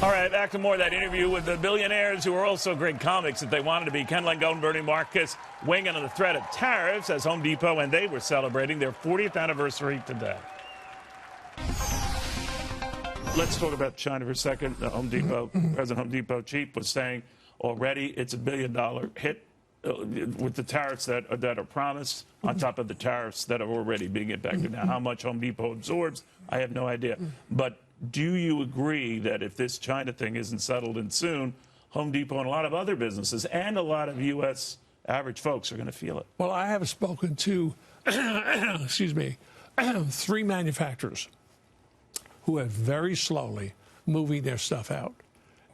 All right, back to more of that interview with the billionaires who are also great comics if they wanted to be. Ken Langone, Bernie Marcus, weighing in on the threat of tariffs as Home Depot and they were celebrating their 40th anniversary today. Let's talk about China for a second. The Home Depot, President Home Depot chief was saying already it's $1 billion hit with the tariffs that are promised on top of the tariffs that are already being impacted. Now, how much Home Depot absorbs, I have no idea. But do you agree that if this China thing isn't settled in soon, Home Depot and a lot of other businesses and a lot of U.S. average folks are going to feel it? Well, I have spoken to, excuse me, 3 manufacturers who are very slowly moving their stuff out.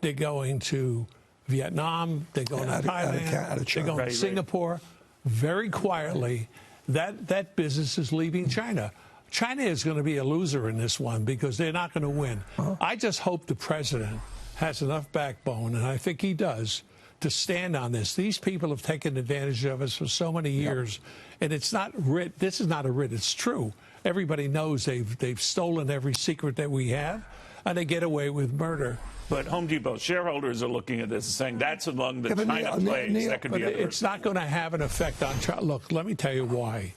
They're going to Vietnam, they're going to Thailand, they're going to Singapore. Very quietly, that business is leaving China. China is going to be a loser in this one because they're not going to win. I just hope the president has enough backbone, and I think he does, to stand on this. These people have taken advantage of us for so many years, and it's not writ. This is not a writ. It's true. Everybody knows they've stolen every secret that we have, and they get away with murder. But Home Depot shareholders are looking at this and saying that's among the China plays that could be adverse. It's not going to have an effect on China. Look, let me tell you why.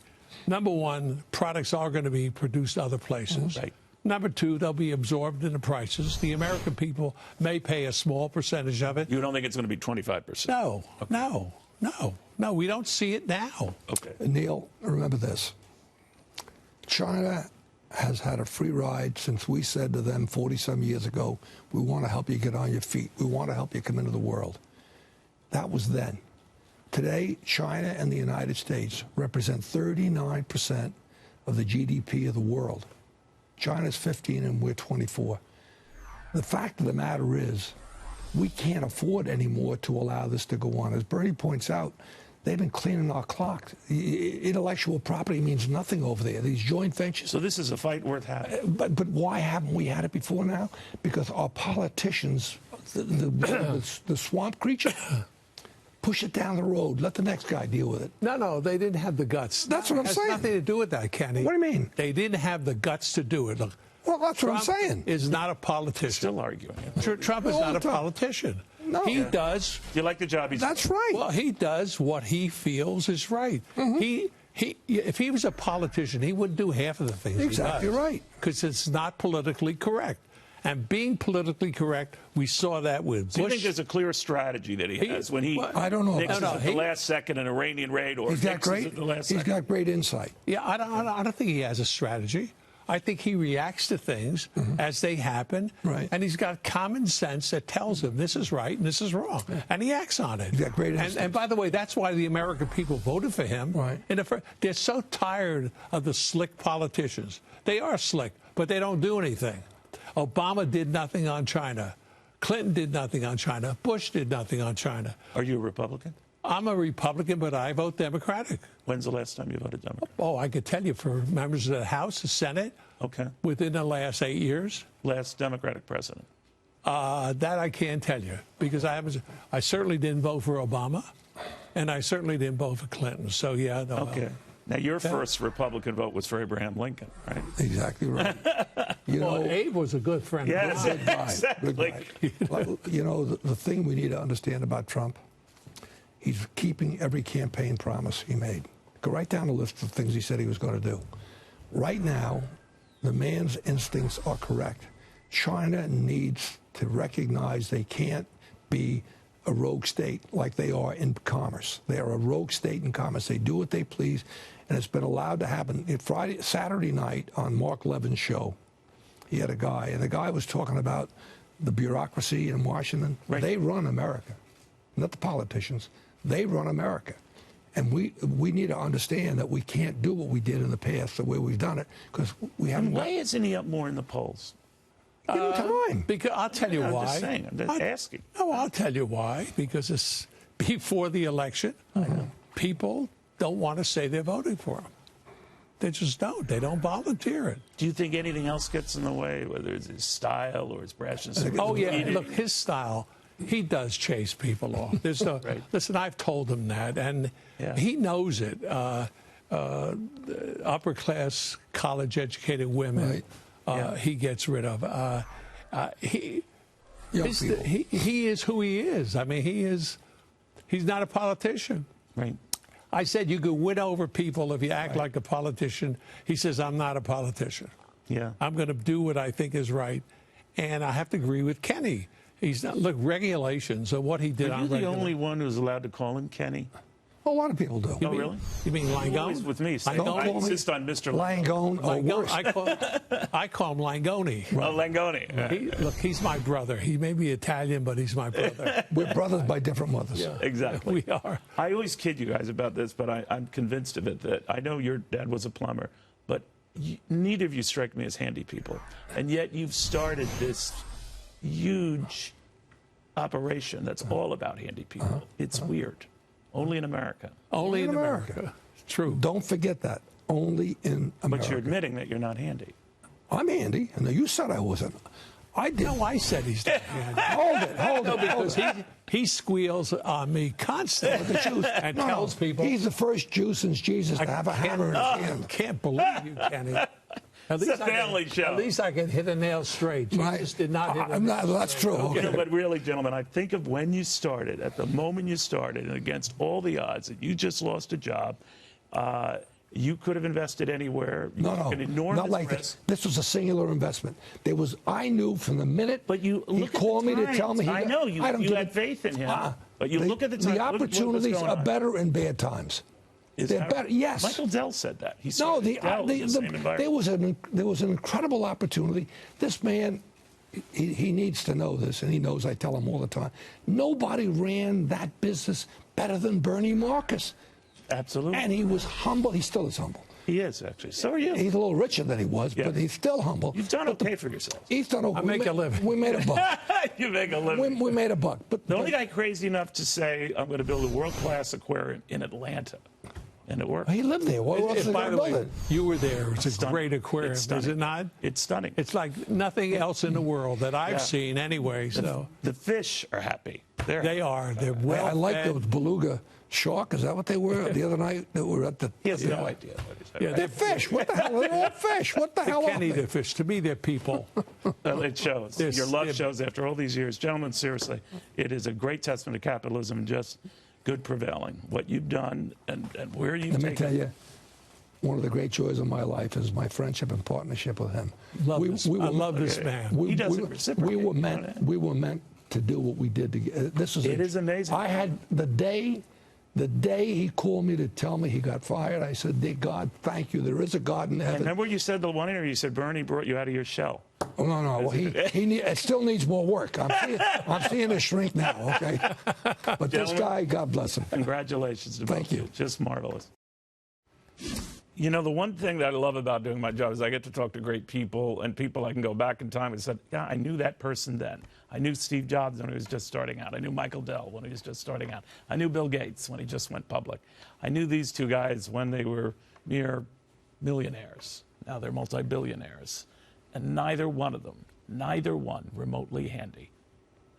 Number one, products are going to be produced other places. Right. Number two, they'll be absorbed in the prices. The American people may pay a small percentage of it. You don't think it's going to be 25%? No, okay. no. We don't see it now. Okay. Neil, remember this. China has had a free ride since we said to them 40-some years ago, we want to help you get on your feet. We want to help you come into the world. That was then. Today, China and the United States represent 39% of the GDP of the world. China's 15 and we're 24. The fact of the matter is, we can't afford anymore to allow this to go on. As Bernie points out, they've been cleaning our clock. Intellectual property means nothing over there. These joint ventures. So this is a fight worth having. But why haven't we had it before now? Because our politicians, the swamp creature, push it down the road. Let the next guy deal with it. No, they didn't have the guts. That's what I'm saying. It has nothing to do with that, Kenny. What do you mean? They didn't have the guts to do it. Look, well, that's Trump what I'm saying. Is not a politician. Still arguing. Trump is not a politician. No. He does. You like the job he's That's doing? right. Well, he does what he feels is right. If he was a politician, he wouldn't do half of the things Exactly he does. right. Because it's not politically correct. And being politically correct, we saw that with Bush. Do you think there's a clear strategy that he has when he I don't know. mixes at the last second an Iranian raid or He's got mixes great. at the last He's second? got great insight. Yeah, I don't think he has a strategy. I think he reacts to things as they happen, Right. and he's got common sense that tells him this is right and this is wrong, and he acts on it. He's got great instincts. And by the way, that's why the American people voted for him. Right. They're so tired of the slick politicians. They are slick, but they don't do anything. Obama did nothing on China. Clinton did nothing on China. Bush did nothing on China. Are you a Republican? I'm a Republican, but I vote Democratic. When's the last time you voted Democrat? Oh, I could tell you for members of the House, the Senate. Okay. Within the last 8 years. Last Democratic president? That I can't tell you because I certainly didn't vote for Obama, and I certainly didn't vote for Clinton. So yeah. No, okay. Now your first Republican vote was for Abraham Lincoln, right? Exactly right. Abe was a good friend. Yes, Good guy. exactly. Good guy. Well, the thing we need to understand about Trump, he's keeping every campaign promise he made. Go right down the list of things he said he was going to do. Right now, the man's instincts are correct. China needs to recognize they can't be a rogue state like they are in commerce. They are a rogue state in commerce. They do what they please, and it's been allowed to happen. Saturday night on Mark Levin's show, he had a guy, and the guy was talking about the bureaucracy in Washington. Right. They run America, not the politicians. They run America. And we need to understand that we can't do what we did in the past the way we've done it because we haven't. Why isn't he up more in the polls? Give him time. Because I'll tell you I'm why. just saying. I'm just asking. No, I'll tell you why. Because it's before the election. People don't want to say they're voting for him. They just don't. They don't volunteer it. Do you think anything else gets in the way, whether it's his style or his brashness? Oh, yeah. Look, his style, he does chase people off. There's no, Right. Listen, I've told him that, and he knows it. Upper-class, college-educated women, Right. he gets rid of. young He's people. he is who he is. I mean, he's not a politician. Right. I said you could win over people if you act like a politician. He says, I'm not a politician. Yeah. I'm going to do what I think is right. And I have to agree with Kenny. He's not, look, regulations and what he did Are on you the regulations. only one who's allowed to call him Kenny? A lot of people do. Oh, really? You mean Langone? Always with me. So Langone? I insist on Mr. Langone or Langone. worse. I call him Langone. Oh, Langone. Yeah. Look, he's my brother. He may be Italian, but he's my brother. We're brothers by different mothers. Exactly. We are. I always kid you guys about this, but I'm convinced of it that I know your dad was a plumber, but neither of you strike me as handy people. And yet you've started this huge operation that's all about handy people. It's weird. Only in America. Only in America. True. Don't forget that. Only in America. But you're admitting that you're not handy. I'm handy. And you said I wasn't. I did. No, I said he's not handy. Hold it. Because he squeals on me constantly and tells people. He's the first Jew since Jesus to have a hammer in his I hand. can't believe you, Kenny. At It's a family show. At least I can hit a nail straight. Jesus did not hit a I'm nail not, that's true. straight. Okay. You know, but really, gentlemen, I think of when you started, at the moment you started, and against all the odds that you just lost a job, you could have invested anywhere. You took an enormous not like risk. this. This was a singular investment. I knew from the minute But you he look called at the me to tell me. times. I know you give had it- faith in him. But you look at the The times. Look what's opportunities going are on. better in bad times. Is They're that better. right? Yes. Michael Dell said that. He No, started Dell in the same environment. there was an incredible opportunity. This man, he needs to know this, and he knows. I tell him all the time. Nobody ran that business better than Bernie Marcus, Absolutely. and he was humble. He still is humble. He is, actually. So are you. He's a little richer than he was, Yeah. but he's still humble. You've done okay for yourself. He's done okay. I make a living. We made a buck. You make a living. we made a buck. But The only guy crazy enough to say, I'm going to build a world-class aquarium in Atlanta. And it worked. he lived there. What else is he By going the to build way, it? you were there. It's a Stunning. great aquarium, It's is stunning. it not? It's stunning. It's like nothing else in the world that I've Yeah. seen anyway. So The fish are happy. they are. They're well I like fed. those beluga shark. Is that what they were the other night? That were at the. He has no idea what he's Yeah, They're fish. What the hell? They're all fish. What the hell are Kenny, they? the fish. To me, they're people. It shows. There's- Your love yeah. shows after all these years. Gentlemen, seriously, it is a great testament to capitalism and just good prevailing. What you've done and where you've Let me taken tell you, one of the great joys of my life is my friendship and partnership with him. I love this man. He doesn't reciprocate, We were you know that? meant to do what we did together. This is It is amazing. I had the day he called me to tell me he got fired. I said, "Dear God, thank you. There is a God in heaven." Remember what you said the one interview? You said Bernie brought you out of your shell. Oh, no. Well, it still needs more work. I'm seeing it shrink now. Okay, but this Gentlemen, guy, God bless him. Congratulations to Thank both of you. Just marvelous. You know, the one thing that I love about doing my job is I get to talk to great people and people I can go back in time and say, yeah, I knew that person then. I knew Steve Jobs when he was just starting out. I knew Michael Dell when he was just starting out. I knew Bill Gates when he just went public. I knew these two guys when they were mere millionaires. Now they're multi-billionaires. And neither one remotely handy.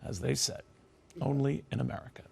As they said, only in America.